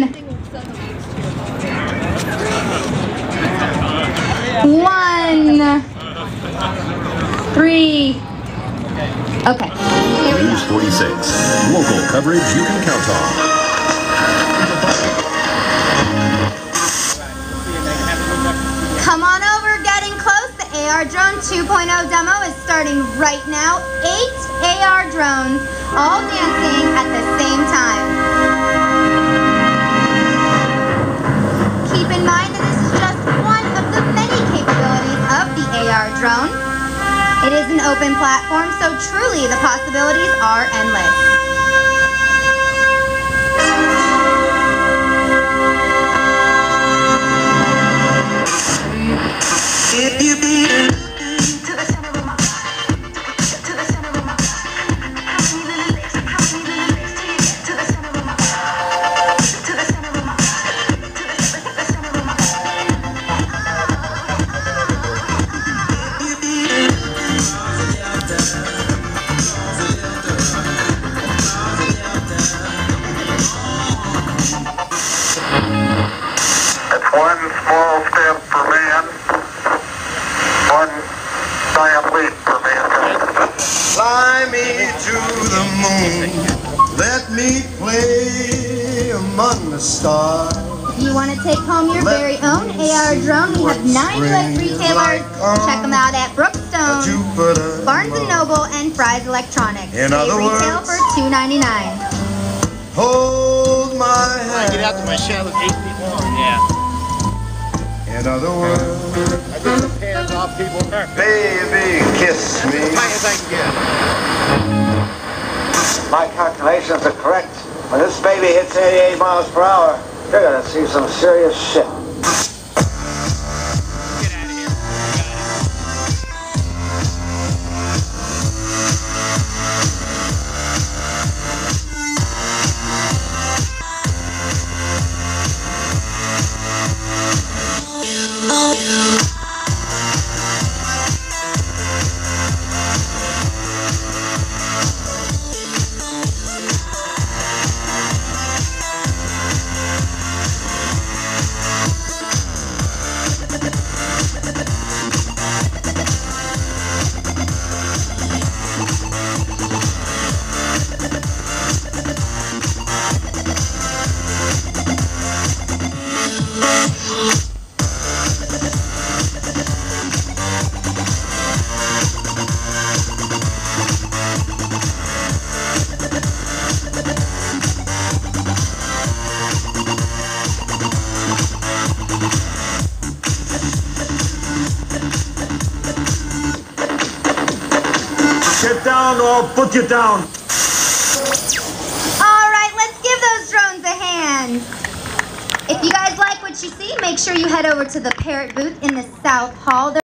1, 3. Okay. Here we go. News 46. Local coverage you can count on. Come on over, getting close. The AR Drone 2.0 demo is starting right now. 8 AR drones, all dancing at the same time. Keep in mind that this is just one of the many capabilities of the AR Drone. It is an open platform, so truly the possibilities are endless. One small step for man, one giant leap for mankind. Fly me to the moon, let me play among the stars. If you want to take home your very own AR drone, we have 9 U.S. retailers. Check them out at Brookstone, Barnes & Noble, and Fry's Electronics. They retail for $2.99. Hold my hand. Get out to my shell with 8 people on. Yeah. In other words, I get the pants off people. baby, kiss me. As tight as I can get. My calculations are correct. When this baby hits 88 miles per hour, you're gonna see some serious shit. Get out of here. Get down or I'll put you down. All right, let's give those drones a hand. If you guys like what you see, make sure you head over to the Parrot booth in the South Hall.